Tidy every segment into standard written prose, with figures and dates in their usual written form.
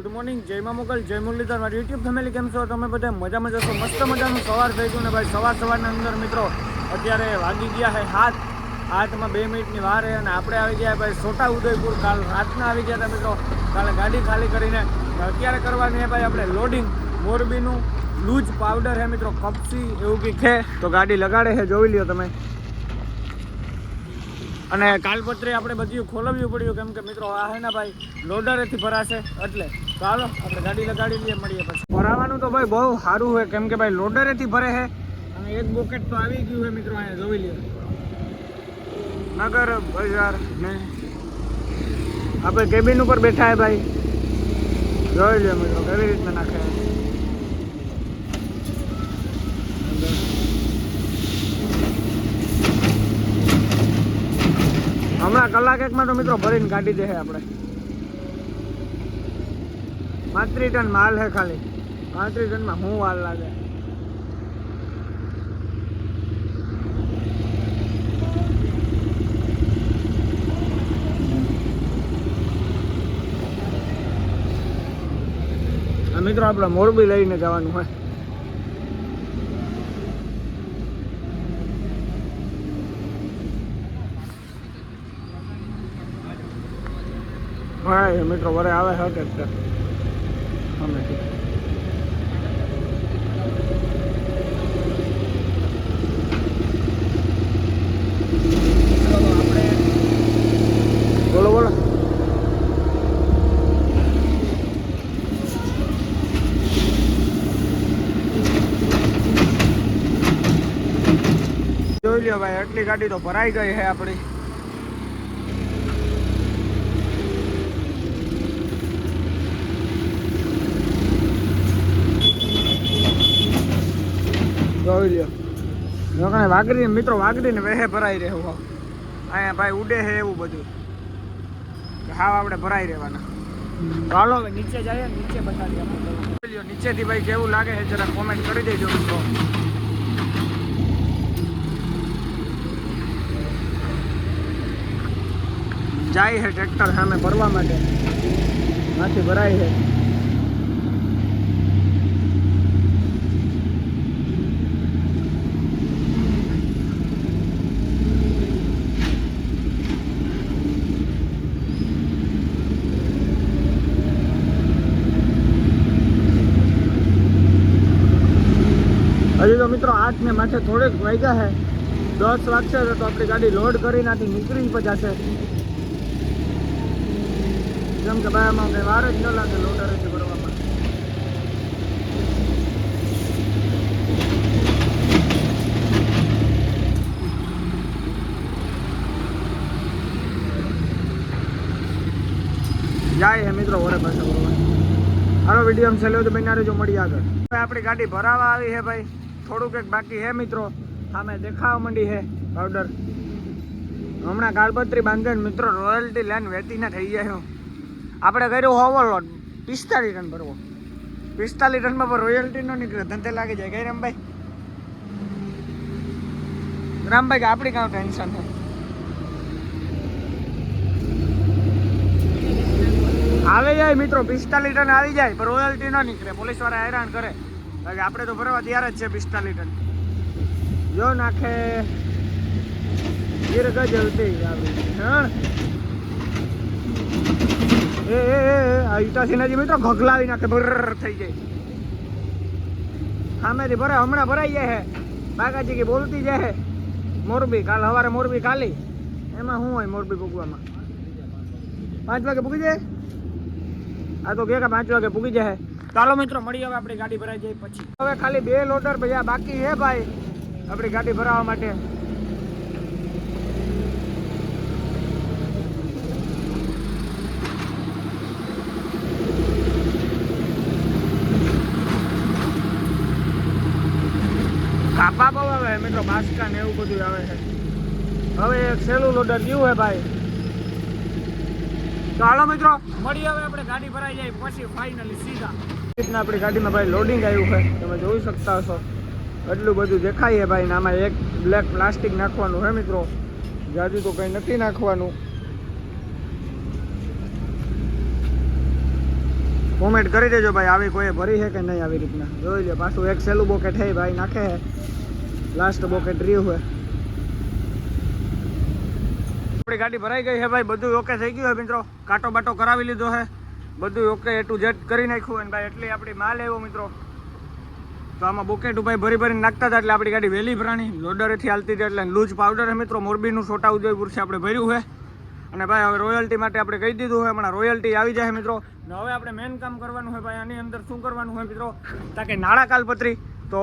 Good morning, જય મા મોગલ, જય મુરલીધર. મારી યુટ્યુબ ફેમિલી કેમ છો? તમે બધા મજામાં જશો. મસ્ત મજાનું સવાર થઈ ગયું ને ભાઈ. સવારના અંદર મિત્રો અત્યારે વાગી ગયા છે 7:08 2 મિનિટની વાર છે અને આપણે આવી ગયા ભાઈ છોટા ઉદયપુર. કાલ રાતના આવી ગયા હતા મિત્રો. કાલે ગાડી ખાલી કરીને અત્યારે કરવાની છે ભાઈ આપણે લોડિંગ. મોરબીનું લૂજ પાવડર છે મિત્રો, કપસી એવું કંઈક છે તો ગાડી લગાડે છે, જોઈ લ્યો તમે. અને કાલપત્રી આપણે બધું ખોલવ્યું પડ્યું કેમ કે મિત્રો આ છે ને ભાઈ લોડરેથી ભરાશે, એટલે ચાલો આપણે ગાડી લગાડી લઈએ, મળીએ પછી. ભરાવાનું તો ભાઈ બહુ સારું હોય કેમ કે ભાઈ લોડરેથી ભરે છે અને એક બોકેટ તો આવી ગયું છે મિત્રો. અહીંયા જોઈ લ્યો નગર બજાર ને આપણે કેબિન ઉપર બેઠા હે ભાઈ, જોઈ લ્યો મિત્રો કેવી રીતના નાખે. હમણાં કલાક એકમાં તો મિત્રો ભરીને કાઢી દે છે આપણે. 35 ટન માલ છે ખાલી. 35 ટનમાં શું વાર લાગે? મિત્રો આપણે મોરબી લઈને જવાનું હોય. હા મિત્રો વરે આવે છે ટ્રેક્ટર સામેથી. બોલો બોલો. જોઈ લ્યો ભાઈ આટલી ગાડી તો ભરાઈ ગઈ છે આપણી. જોઈ લ્યો લોકોને વાગડી મિત્રો, વાગડીને વેહે ભરાઈ રહેવું. અહીંયા ભાઈ ઉડે છે એવું બધું, હાવ આપણે ભરાઈ રહેવાના. ચાલો હવે નીચે જઈએ, નીચે બતાવીએ આપણે. નીચેથી ભાઈ કેવું લાગે છે જરા કોમેન્ટ કરી દેજો મિત્રો. જાય છે ટ્રેક્ટર સામે ભરવા માટે, માંથી ભરાય છે. હજી તો મિત્રો 8 ને માથે થોડેક વાગ્યા છે, 10 વાગશે તો આપણી ગાડી લોડ કરી નાખી નીકળી પચાશે. જેમ કે ભાઈ આમાં કઈ વાર જ ન લાગે લોડરેથી ભરવામાં. જાય હે મિત્રો વરે પાછા ભરવા. હાલો વિડીયો છેલ્લે તો બન્યા રહેજો, મળીએ આગળ. આપણી ગાડી ભરાવા આવી છે ભાઈ, થોડુંક એક બાકી છે મિત્રો. સામે દેખાવા માંડી છે પાવડર. હમણાં કાળપત્રી બાંધે મિત્રો રોયલ્ટી લેન વેચીને થઈ જાય. આપણે કર્યું ઓવરલોડ 45 ટન ભરવો. 45 ટનમાં પણ રોયલ્ટી ન નીકળે, ધંધે લાગી જાય. કઈ રામભાઈ કે આપણી કામ ટેન્શન છે. આવી જાય મિત્રો 45 ટન આવી જાય પણ રોયલ્ટી ન નીકળે. પોલીસ વાળા હેરાન કરે. કારણ કે આપણે તો ભરવા તૈયાર જ છે 45 ટન. જો નાખે ગીર ગજલતી એ ઈટાસીનાજી મિત્રો ઘગલાવી નાખે, ભર થઈ જાય. સામેથી ભરે, હમણાં ભરાઈ જાય છે. બાગાજી કે બોલતી જાય મોરબી. કાલ સવારે મોરબી ખાલી. એમાં શું હોય મોરબી પૂગવામાં? 5 વાગે પૂગી જાય. આ તો કે 5 વાગે પૂગી જાય. ચાલો મિત્રો મળીએ હવે આપણી ગાડી ભરાઈ જાય પછી. હવે ખાલી 2 લોડર ભૈયા બાકી છે ભાઈ આપણી ગાડી ભરાવા માટે. કાપા બહુ આવે મિત્રો, બાસકા ને એવું બધું આવે છે. હવે એક સેલું લોડર ગયું હે ભાઈ. ચાલો મિત્રો મળીએ હવે આપણે ગાડી ભરાઈ જાય પછી ફાઇનલી સીધા. રીતના આપણી ગાડીમાં ભાઈ લોડિંગ આવ્યું છે, તમે જોઈ શકતા હશો. એટલું બધું દેખાય છે ભાઈ. આમાં એક બ્લેક પ્લાસ્ટિક નાખવાનું છે મિત્રો, જાજુ તો કંઈ નથી નાખવાનું. કોમેન્ટ કરી દેજો ભાઈ આવી કોઈ ભરી છે કે નહીં આવી રીતના. જોઈ લો પાછું એક સેલું બોકેટ હે ભાઈ નાખે છે, લાસ્ટ બોકેટ રહ્યું છે. આપણી ગાડી ભરાઈ ગઈ છે ભાઈ, બધું ઓકે થઈ ગયું છે મિત્રો. કાંટો બાટો કરાવી લીધો છે, બધું ઓકે A to Z કરી નાખ્યું. અને ભાઈ એટલી આપણી માલ આવ્યો મિત્રો. તો આમાં બોકેટ ભાઈ ભરી ભરીને નાખતા હતા એટલે આપણી ગાડી વહેલી ભરાણી. લોડરેથી હાલતી હતી એટલે લૂઝ પાવડર છે મિત્રો, મોરબીનું છોટા ઉદેપુરથી આપણે ભર્યું છે. અને ભાઈ હવે રોયલ્ટી માટે આપણે કહી દીધું છે, હમણાં રોયલ્ટી આવી જાય મિત્રો. ને હવે આપણે મેન કામ કરવાનું હોય ભાઈ, આની અંદર શું કરવાનું હોય મિત્રો, તાકે નાળા કાલપત્રી. તો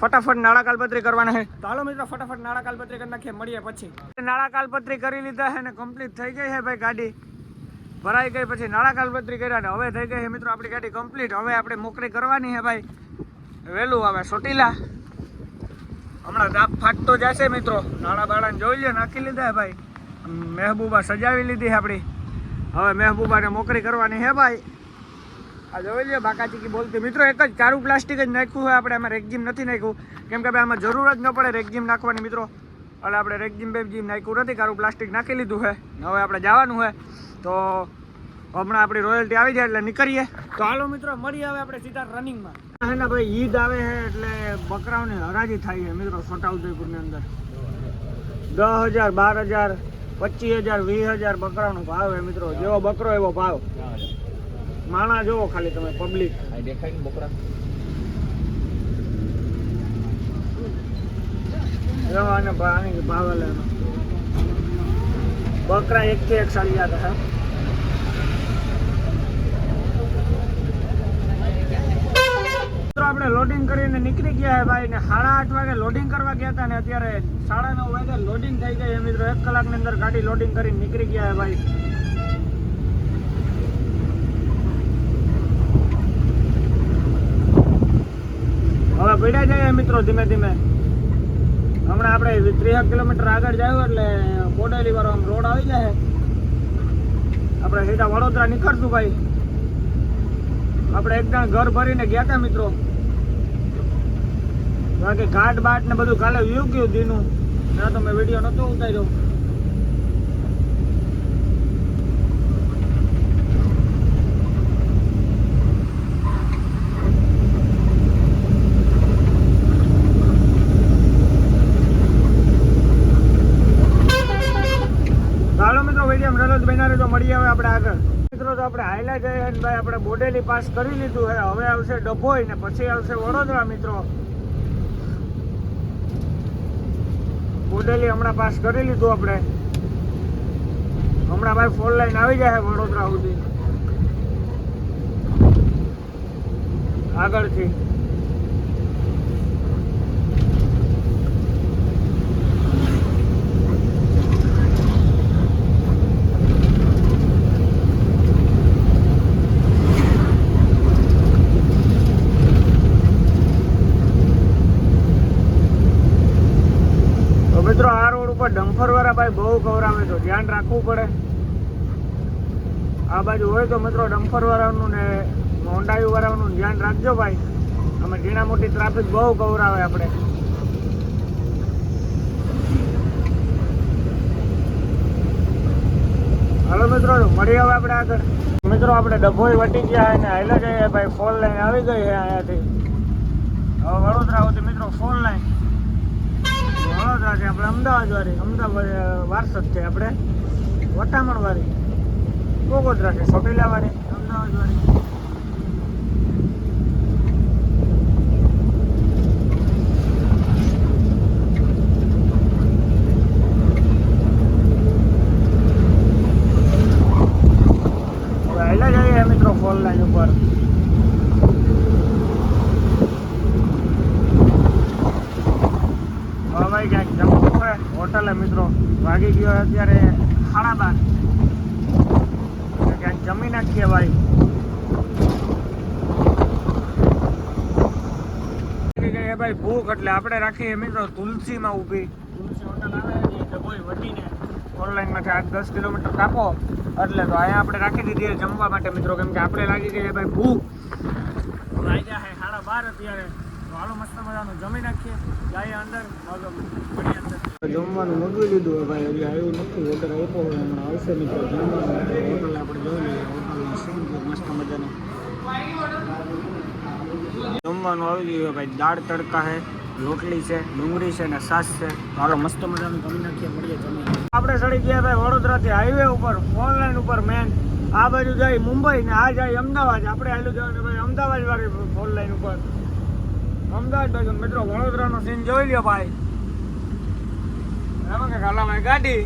ફટાફટ નાળા કાલપત્રી કરવાના છે. તો હાલો મિત્રો ફટાફટ નાળા કાલપત્રી કરી નાખીએ, મળીએ પછી. નાળા કાલપત્રી કરી લીધા છે ને કમ્પ્લીટ થઈ ગઈ છે ભાઈ, ગાડી ભરાઈ ગઈ. પછી નાળા કાલપત્રી કર્યા ને હવે થઈ ગઈ છે મિત્રો આપણી ગાડી કમ્પ્લીટ. હવે આપણે મોકરી કરવાની છે ભાઈ વહેલું. હવે સોટીલા હમણાં દાપ ફાટતો જશે મિત્રો. નાળા બાળાને જોઈ લે નાખી લીધા ભાઈ. મહેબૂબા સજાવી લીધી આપણી. હવે મહેબૂબાને મોકરી કરવાની હે ભાઈ. આ જોઈ લે બાકાચીકી બોલતી મિત્રો. એક જ કારું પ્લાસ્ટિક જ નાખ્યું હોય આપણે, આમાં રેગજીમ નથી નાખ્યું. કેમ કે ભાઈ આમાં જરૂર જ ન પડે રેગજીમ નાખવાની મિત્રો. એટલે આપણે રેગજીમ બેગજીમ નાખ્યું નથી, કારું પ્લાસ્ટિક નાખી લીધું છે. હવે આપણે જવાનું હોય તો હમણાં આપણી રોયલ્ટી આવી જાય એટલે નીકળીએ. તો હાલો મિત્રો મળીએ હવે આપણે સીધા રનિંગમાં. હે ને ભાઈ ઈદ આવે છે એટલે બકરાઓની હરાજી થાય છે મિત્રો છોટાઉદેપુરની અંદર. 10,000 12,000 25,000 20,000 બકરાનો ભાવ છે મિત્રો. જેવો બકરો એવો ભાવ. માણા જોવો ખાલી તમે પબ્લિક દેખાય ને બકરા. અને ભાવ લે બકરા 1 થી 1 સાડિયા હતા. આપણે લોડિંગ કરીને નીકળી ગયા ભાઈ ને 8:30 વાગે લોડિંગ કરવા ગયા હતા ને અત્યારે 9:30 વાગે લોડિંગ થઈ ગઈ છે મિત્રો. 1 કલાકની અંદર ગાડી લોડિંગ કરીને નીકળી ગયા ભાઈ. હવે પડ્યા જાય મિત્રો ધીમે ધીમે. હમણાં આપણે 30 કિલોમીટર આગળ જાય એટલે બોડેલી વાળો આમ રોડ આવી જાય. આપણે સીધા વડોદરા નીકળશું ભાઈ. આપણે એકદમ ઘર ભરીને ગયા હતા મિત્રો. બાકી ઘાટ બાટ ને બધું કાલે વ્યૂ ગયું દીનું. ના તો મેં વિડીયો નહોતો ઉતાર્યો. ચાલો મિત્રો વિડીયો રલત બના તો મળીએ હવે આપણે આગળ. મિત્રો તો આપણે હાઈલા જઈએ અને ભાઈ આપણે બોડેલી પાસ કરી લીધું છે. હવે આવશે ડભોઈ ને પછી આવશે વડોદરા મિત્રો. બોડેલી હમણાં પાસ કરી લીધું આપણે. હમણાં ભાઈ 4 લાઈન આવી જાય વડોદરા સુધી આગળથી. મિત્રો આ રોડ ઉપર ડમ્ફર વાળા ભાઈ બહુ કવરાવે તો ધ્યાન રાખવું પડે. આ બાજુ હોય તો મિત્રો ડમ્ફર વાળાનું ને હોન્ડાયુ વાળાનું ધ્યાન રાખજો ભાઈ. અમે ઝીણા મોટી ટ્રાફિક બહુ કવરાવે આપણે. હાલો મિત્રો મળીએ હવે આપણે આગળ. મિત્રો આપણે ડભોઈ વટી ગયા અને હાઈલા જઈએ ભાઈ. 4 લાઈન આવી ગઈ છે અહીંયાથી. હવે વડોદરા સુધી મિત્રો 4 લાઈન. વડોદરા છે આપણે અમદાવાદ વાળી. અમદાવાદ વારસદ છે આપણે વટામણ વાળી. બોગોદરા છે ચોટીલા વાળી અમદાવાદ વાળી. હવે હાઈલા જઈએ મિત્રો 4 લાઈન ઉપર. ભાઈ ક્યાંક જમવું હોય હોટલે મિત્રો. વાગી ગયો અત્યારે 12:30. ક્યાંક જમી નાખીએ ભાઈ. ભાઈ ભૂખ એટલે આપણે રાખીએ મિત્રો તુલસીમાં ઊભી. તુલસી હોટલ આવે છે ડભોઈ વટીને. ઓનલાઈનમાંથી 8-10 કિલોમીટર કાપો એટલે તો અહીંયા આપણે રાખી દીધી જમવા માટે મિત્રો. કેમ કે આપણે લાગી ગઈ ભાઈ ભૂખ. વાગ્યા છે 12:30 અત્યારે. હાલો મસ્ત મજાનું જમી નાખીએ. જાય અંદર જમવાનું મગવી લીધું હોય ભાઈ. હજી આવ્યું નથી. ઓર્ડર આપ્યો હોય હમણાં આવશે મિત્રો જમવાનું. હોટલ આપણે જોઈ લઈએ. હોટલની સીન મસ્ત મજાની. જમવાનું આવી ગયું ભાઈ. દાળ તડકા છે, રોટલી છે, ડુંગળી છે ને છાશ છે. હાલો મસ્ત મજાનું જમી નાખીએ, મળીએ જમી. આપણે ચડી ગયા ભાઈ વડોદરાથી હાઈવે ઉપર, ઓનલાઈન ઉપર મેન. આ બાજુ જાય મુંબઈ ને આ જાય અમદાવાદ. આપણે આવેલું જવાનું ભાઈ અમદાવાદ વાળી ઓનલાઈન ઉપર, અમદાવાદ બાજુ. મિત્રો વડોદરાનો સીન જોઈ લ્યો ભાઈ. એમાં કે ખાલામાં ગાડી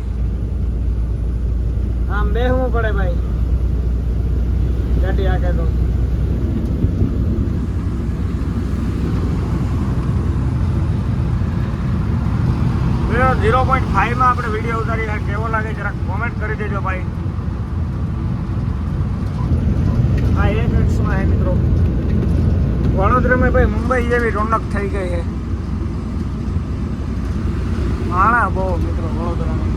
આમ બેસવું પડે ભાઈ, ગાડી આગે તો. 0.5 માં આપણે વિડીયો ઉતારી, કેવો લાગે જરાક કોમેન્ટ કરી દેજો ભાઈ. હા 1 માં હે મિત્રો. વડોદરામાં ભાઈ મુંબઈ જેવી રોનક થઈ ગઈ છે. માણા બહુ મિત્રો વડોદરામાં.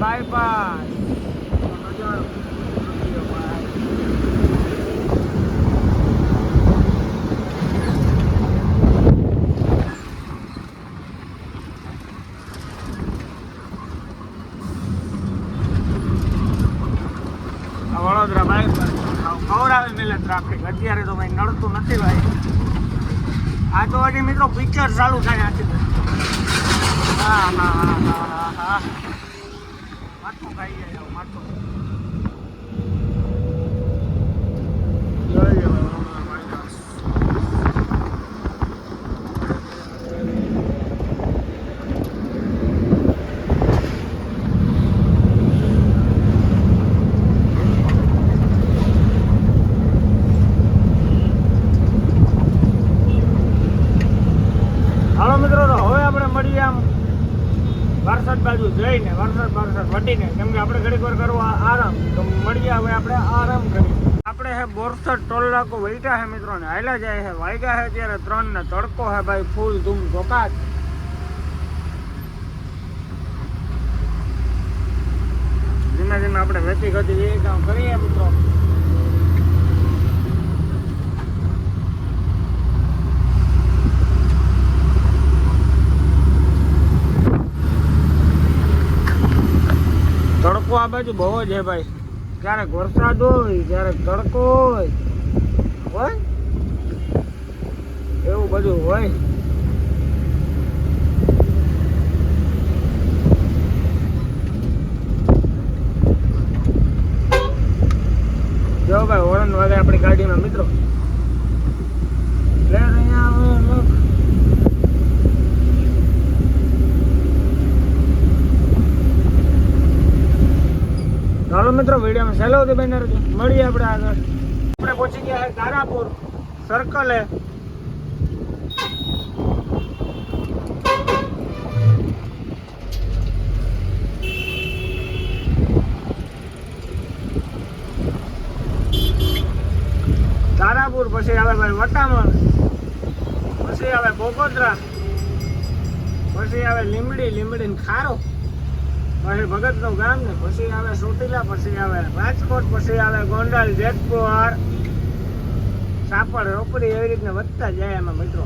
બાયપાસ વડોદરા બાયપાસ ખવડાવે મિલે ટ્રાફિક. અત્યારે તો ભાઈ નડતું નથી ભાઈ. આ તો હજી મિત્રો પિક્ચર ચાલુ થાય આથી. હા હા હા હા હા હા માથું ખાઈ જાય માથું. હાલો મિત્રો, તો હવે આપણે મળીએ આમ વરસાદ બાજુ જઈને, વરસાદ વટીને. કેમ કે આપણે ઘડીક વાર કરવો આરામ, તો મળીએ હવે આપણે આરામ કરીએ. આપણે હે બોરસદ ટોલ નાકો વૈટા હે મિત્રો ને હાલ્યા જાય છે. વાગ્યા હે ત્યારે 3 ને તડકો હે ભાઈ ફૂલ ધૂમ ધોકાત. ધીમે ધીમે આપણે વેચી ગતિ એ કામ કરીએ મિત્રો. તડકો આ બાજુ બહુ જ છે ભાઈ. ક્યારેક વરસાદ હોય, ક્યારેક તડકો હોય એવું બધું હોય. જો ભાઈ હોર્ન વાગે આપણી ગાડીમાં મિત્રો. ચાલો મિત્રો વિડીયોમાં સહેલો હતી બેનર. મળીએ આપણે આગળ. આપણે પહોંચી ગયા છે તારાપુર સર્કલે. તારાપુર પછી આવે ભાઈ વટામણ, પછી આવે બોકોદરા, પછી આવે લીંબડી ને ખારો, પછી ભગતનું ગામ ને પછી આવે ચોટીલા, પછી આવે રાજકોટ, પછી આવે ગોંડલ, જેતપુર, સાપડ, રોપડી, એવી રીતના વધતા જાય એમાં મિત્રો.